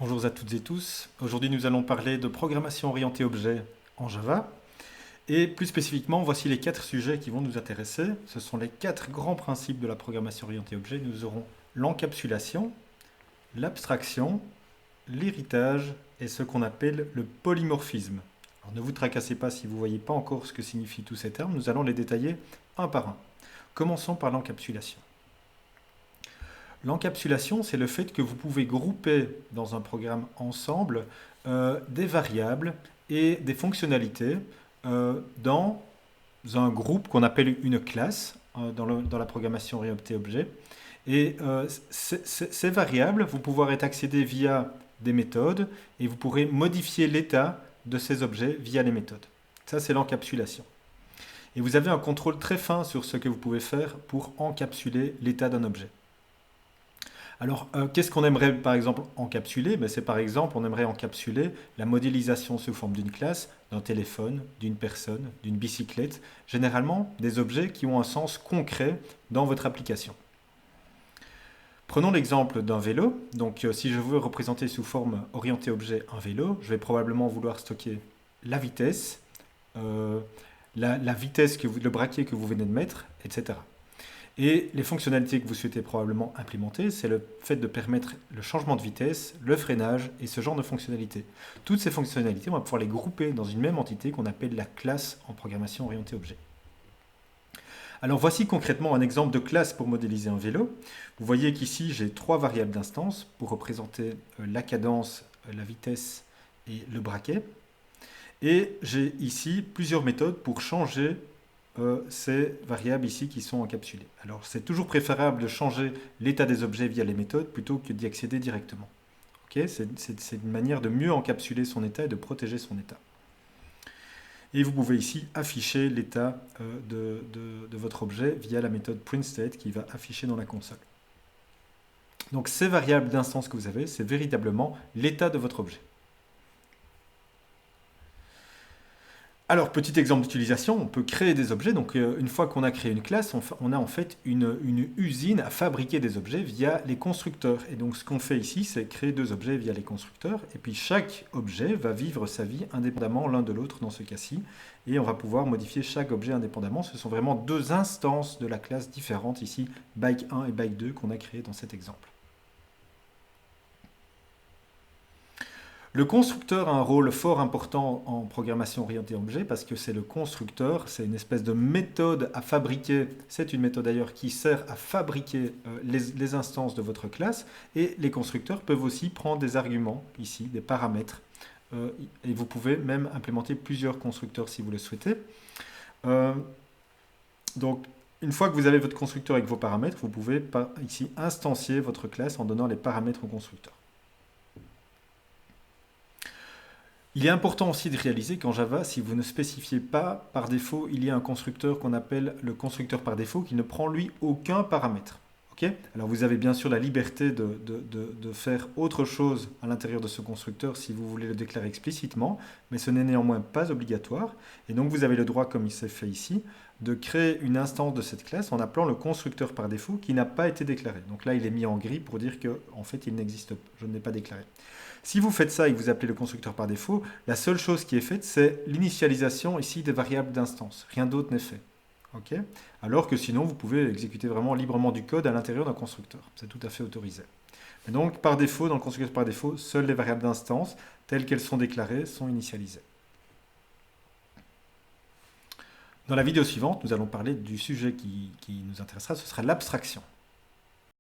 Bonjour à toutes et tous. Aujourd'hui, nous allons parler de programmation orientée objet en Java. Et plus spécifiquement, voici les 4 sujets qui vont nous intéresser. Ce sont les 4 grands principes de la programmation orientée objet. Nous aurons l'encapsulation, l'abstraction, l'héritage et ce qu'on appelle le polymorphisme. Alors, ne vous tracassez pas si vous ne voyez pas encore ce que signifient tous ces termes. Nous allons les détailler un par un. Commençons par l'encapsulation. L'encapsulation, c'est le fait que vous pouvez grouper dans un programme ensemble des variables et des fonctionnalités dans un groupe qu'on appelle une classe dans la programmation orientée objet. Et ces variables vont pouvoir être accédées via des méthodes et vous pourrez modifier l'état de ces objets via les méthodes. Ça, c'est l'encapsulation. Et vous avez un contrôle très fin sur ce que vous pouvez faire pour encapsuler l'état d'un objet. Alors, qu'est-ce qu'on aimerait par exemple encapsuler? C'est par exemple, on aimerait encapsuler la modélisation sous forme d'une classe, d'un téléphone, d'une personne, d'une bicyclette, généralement des objets qui ont un sens concret dans votre application. Prenons l'exemple d'un vélo. Donc, si je veux représenter sous forme orientée objet un vélo, je vais probablement vouloir stocker la vitesse, la vitesse, le braquet que vous venez de mettre, etc. Et les fonctionnalités que vous souhaitez probablement implémenter, c'est le fait de permettre le changement de vitesse, le freinage et ce genre de fonctionnalités. Toutes ces fonctionnalités, on va pouvoir les grouper dans une même entité qu'on appelle la classe en programmation orientée objet. Alors voici concrètement un exemple de classe pour modéliser un vélo. Vous voyez qu'ici j'ai 3 variables d'instance pour représenter la cadence, la vitesse et le braquet. Et j'ai ici plusieurs méthodes pour changer ces variables ici qui sont encapsulées. Alors c'est toujours préférable de changer l'état des objets via les méthodes plutôt que d'y accéder directement. Okay, c'est une manière de mieux encapsuler son état et de protéger son état. Et vous pouvez ici afficher l'état de votre objet via la méthode printState qui va afficher dans la console. Donc ces variables d'instance que vous avez, c'est véritablement l'état de votre objet. Alors, petit exemple d'utilisation, on peut créer des objets. Donc, une fois qu'on a créé une classe, on a en fait une usine à fabriquer des objets via les constructeurs. Et donc, ce qu'on fait ici, c'est créer 2 objets via les constructeurs. Et puis, chaque objet va vivre sa vie indépendamment l'un de l'autre dans ce cas-ci. Et on va pouvoir modifier chaque objet indépendamment. Ce sont vraiment 2 instances de la classe différentes ici, bike 1 et bike 2, qu'on a créé dans cet exemple. Le constructeur a un rôle fort important en programmation orientée objet parce que c'est le constructeur, c'est une espèce de méthode à fabriquer, c'est une méthode d'ailleurs qui sert à fabriquer les instances de votre classe et les constructeurs peuvent aussi prendre des arguments ici, des paramètres et vous pouvez même implémenter plusieurs constructeurs si vous le souhaitez. Donc une fois que vous avez votre constructeur avec vos paramètres, vous pouvez ici instancier votre classe en donnant les paramètres au constructeur. Il est important aussi de réaliser qu'en Java, si vous ne spécifiez pas, par défaut, il y a un constructeur qu'on appelle le constructeur par défaut qui ne prend lui aucun paramètre. Okay? Alors vous avez bien sûr la liberté de faire autre chose à l'intérieur de ce constructeur si vous voulez le déclarer explicitement, mais ce n'est néanmoins pas obligatoire. Et donc vous avez le droit, comme il s'est fait ici, de créer une instance de cette classe en appelant le constructeur par défaut qui n'a pas été déclaré. Donc là, il est mis en gris pour dire que en fait, il n'existe pas, je ne l'ai pas déclaré. Si vous faites ça et que vous appelez le constructeur par défaut, la seule chose qui est faite, c'est l'initialisation ici des variables d'instance. Rien d'autre n'est fait. Okay? Alors que sinon, vous pouvez exécuter vraiment librement du code à l'intérieur d'un constructeur. C'est tout à fait autorisé. Et donc, par défaut, dans le constructeur par défaut, seules les variables d'instance, telles qu'elles sont déclarées, sont initialisées. Dans la vidéo suivante, nous allons parler du sujet qui nous intéressera, ce sera l'abstraction.